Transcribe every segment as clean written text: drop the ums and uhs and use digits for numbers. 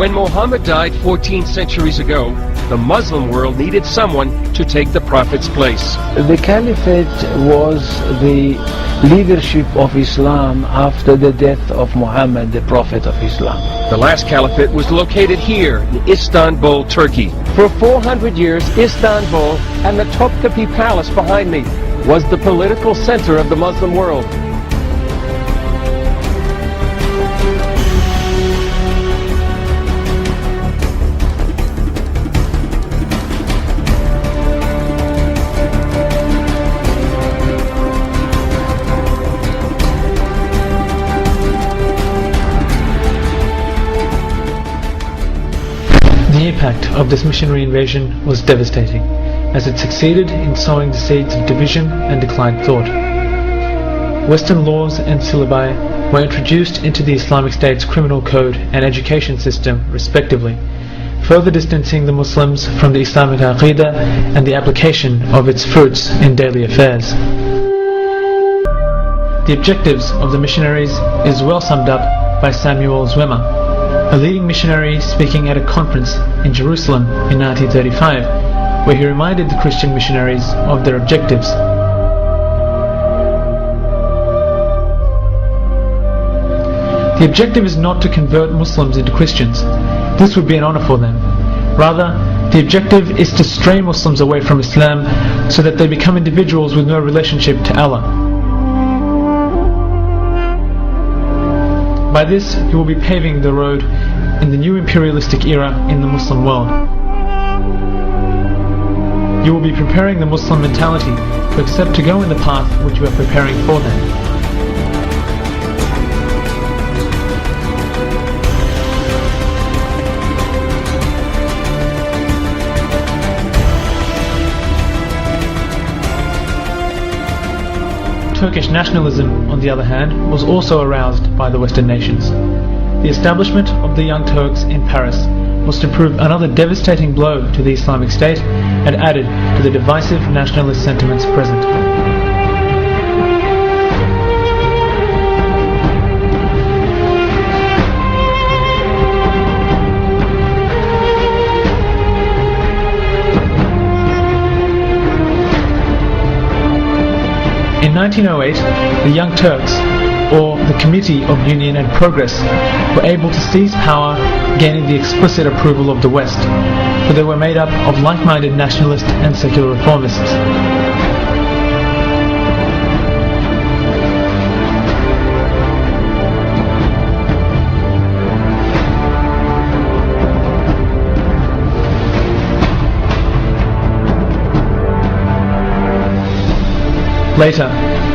When Muhammad died 14 centuries ago, the Muslim world needed someone to take the Prophet's place. The Caliphate was the leadership of Islam after the death of Muhammad, the Prophet of Islam. The last caliphate was located here in Istanbul, Turkey. For 400 years, Istanbul and the Topkapi Palace behind me was the political center of the Muslim world. The impact of this missionary invasion was devastating, as it succeeded in sowing the seeds of division and declined thought. Western laws and syllabi were introduced into the Islamic State's criminal code and education system, respectively, further distancing the Muslims from the Islamic Aqidah and the application of its fruits in daily affairs. The objectives of the missionaries is well summed up by Samuel Zwemer, a leading missionary speaking at a conference in Jerusalem in 1935, where he reminded the Christian missionaries of their objectives. The objective is not to convert Muslims into Christians. This would be an honor for them. Rather, the objective is to stray Muslims away from Islam so that they become individuals with no relationship to Allah. By this, you will be paving the road in the new imperialistic era in the Muslim world. You will be preparing the Muslim mentality to accept to go in the path which you are preparing for them. Turkish nationalism, on the other hand, was also aroused by the Western nations. The establishment of the Young Turks in Paris was to prove another devastating blow to the Islamic State and added to the divisive nationalist sentiments present. In 1908, the Young Turks, or the Committee of Union and Progress, were able to seize power, gaining the explicit approval of the West, for they were made up of like-minded nationalist and secular reformists. Later,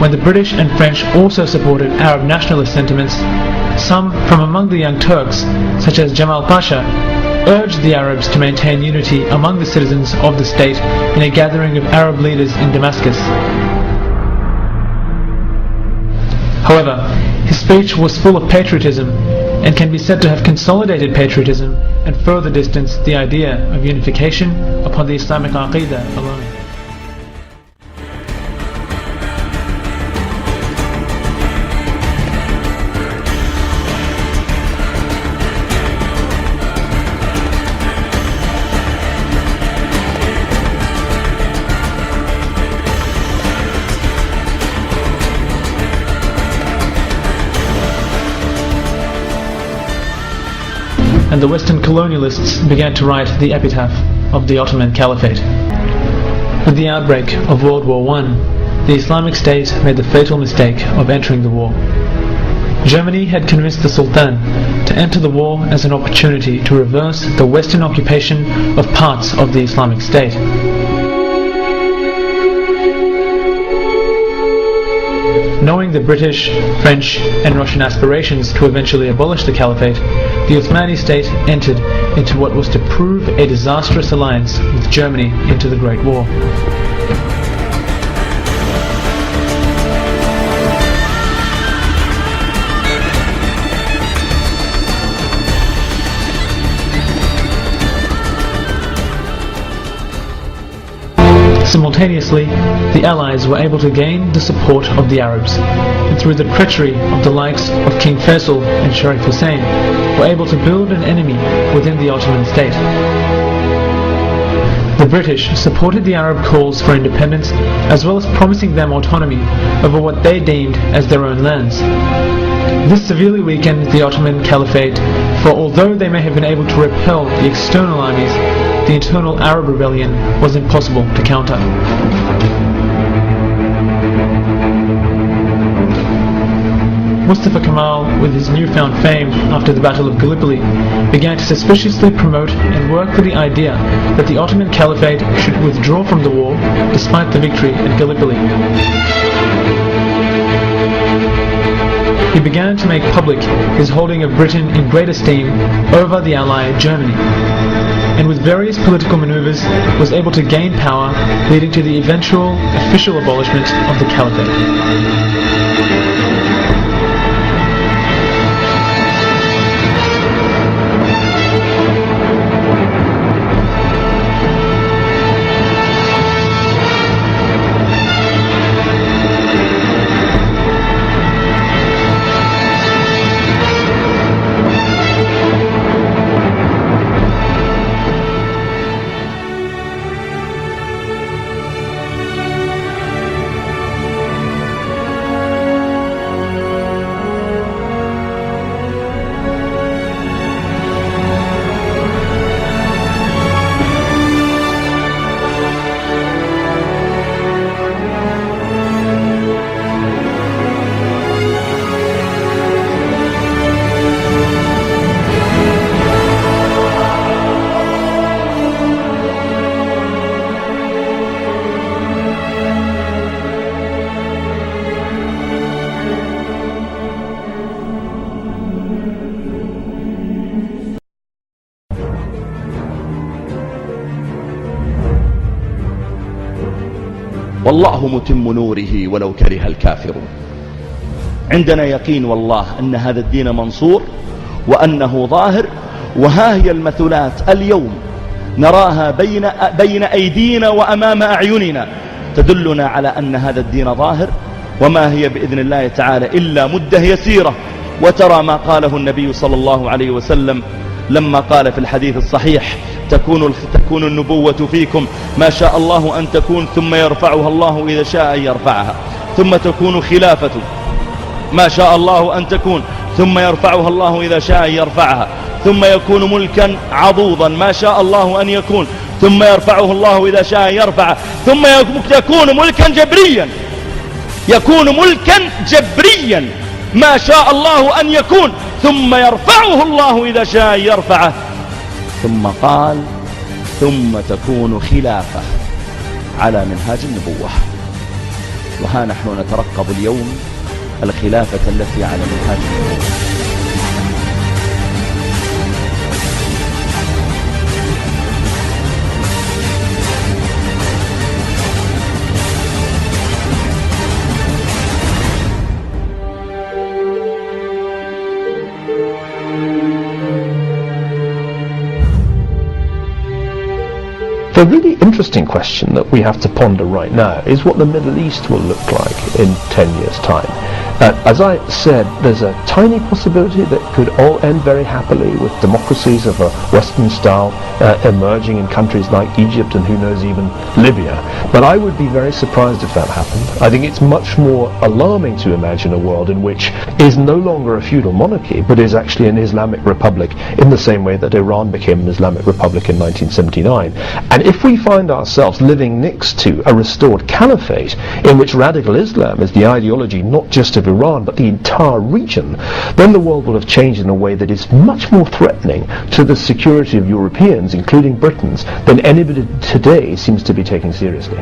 when the British and French also supported Arab nationalist sentiments, some from among the Young Turks, such as Jamal Pasha, urged the Arabs to maintain unity among the citizens of the state in a gathering of Arab leaders in Damascus. However, his speech was full of patriotism and can be said to have consolidated patriotism and further distanced the idea of unification upon the Islamic Aqidah alone. And the Western colonialists began to write the epitaph of the Ottoman Caliphate. With the outbreak of World War I, the Islamic State made the fatal mistake of entering the war. Germany had convinced the Sultan to enter the war as an opportunity to reverse the Western occupation of parts of the Islamic State. Knowing the British, French and Russian aspirations to eventually abolish the Caliphate, the Uthmani state entered into what was to prove a disastrous alliance with Germany into the Great War. Simultaneously, the Allies were able to gain the support of the Arabs, and through the treachery of the likes of King Faisal and Sharif Hussein, were able to build an enemy within the Ottoman state. The British supported the Arab calls for independence, as well as promising them autonomy over what they deemed as their own lands. This severely weakened the Ottoman Caliphate, for although they may have been able to repel the external armies, the internal Arab rebellion was impossible to counter. Mustafa Kemal, with his newfound fame after the Battle of Gallipoli, began to suspiciously promote and work with the idea that the Ottoman Caliphate should withdraw from the war despite the victory at Gallipoli. He began to make public his holding of Britain in great esteem over the ally Germany, and with various political maneuvers was able to gain power, leading to the eventual official abolishment of the Caliphate. والله متم نوره ولو كره الكافرون. عندنا يقين والله أن هذا الدين منصور وأنه ظاهر، وها هي المثلات اليوم نراها بين أيدينا وأمام أعيننا تدلنا على أن هذا الدين ظاهر، وما هي بإذن الله تعالى إلا مدة يسيرة. وترى ما قاله النبي صلى الله عليه وسلم لما قال في الحديث الصحيح: تكون النبوة فيكم ما شاء الله أن تكون، ثم يرفعها الله إذا شاء أن يرفعها، ثم تكون خلافة ما شاء الله أن تكون، ثم يرفعها الله إذا شاء أن يرفعها، ثم يكون ملكا عضوضا ما شاء الله أن يكون، ثم يرفعه الله إذا شاء أن يرفعه، ثم يكون ملكا جبريا، يكون ملكا جبريا ما شاء الله أن يكون، ثم يرفعه الله إذا شاء أن يرفعه. ثم قال: ثم تكون خلافة على منهاج النبوة. وها نحن نترقب اليوم الخلافة التي على منهاج النبوة. The really interesting question that we have to ponder right now is what the Middle East will look like in 10 years' time. As I said, there's a tiny possibility that could all end very happily with democracies of a Western style emerging in countries like Egypt and who knows even Libya. But I would be very surprised if that happened. I think it's much more alarming to imagine a world in which is no longer a feudal monarchy but is actually an Islamic republic, in the same way that Iran became an Islamic republic in 1979. And if we find ourselves living next to a restored caliphate in which radical Islam is the ideology not just of Iran but the entire region, then the world will have changed in a way that is much more threatening to the security of Europeans, including Britons, than anybody today seems to be taking seriously.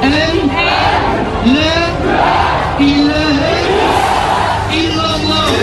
أن لا إله إلا الله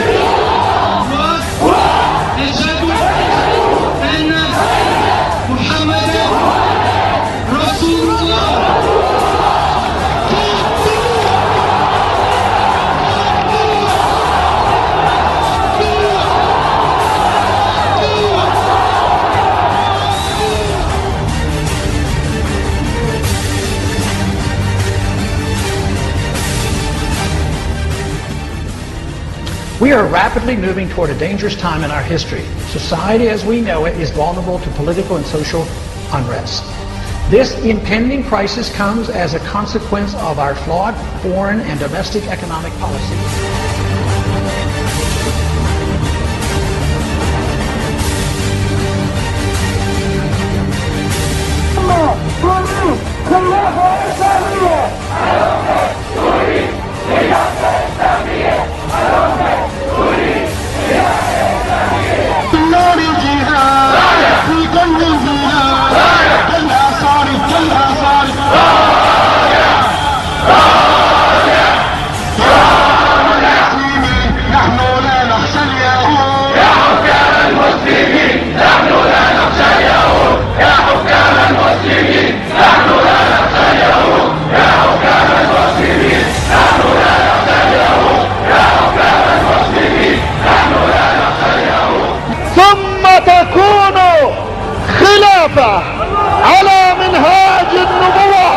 We are rapidly moving toward a dangerous time in our history. Society as we know it is vulnerable to political and social unrest. This impending crisis comes as a consequence of our flawed foreign and domestic economic policy. تكون خلافة على منهاج النبوة.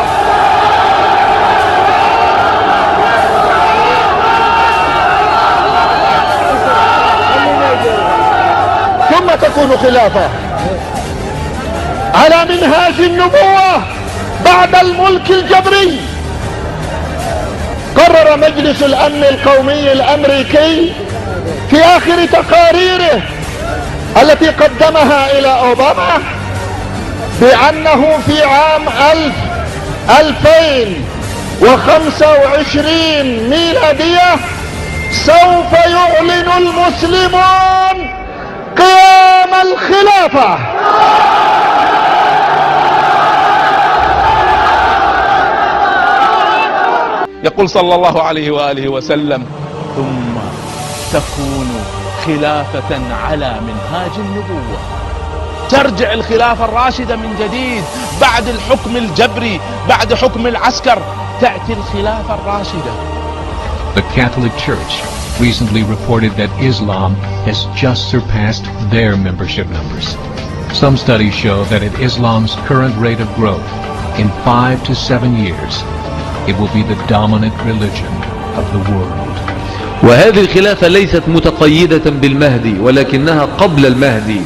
ثم تكون خلافة على منهاج النبوة بعد الملك الجبري. قرر مجلس الأمن القومي الأمريكي في آخر تقاريره التي قدمها إلى أوباما بأنه في عام 2025 ميلادية سوف يعلن المسلمون قيام الخلافة. يقول صلى الله عليه وآله وسلم: ثم تكون خلافة على منهاج النبوة. ترجع الخلافة الراشدة من جديد بعد الحكم الجبري، بعد حكم العسكر تأتي الخلافة الراشدة. The Catholic Church recently reported that Islam has just surpassed their membership numbers. Some studies show that at Islam's current rate of growth, in 5 to 7 years, it will be the dominant religion of the world. وهذه الخلافة ليست متقيدة بالمهدي ولكنها قبل المهدي.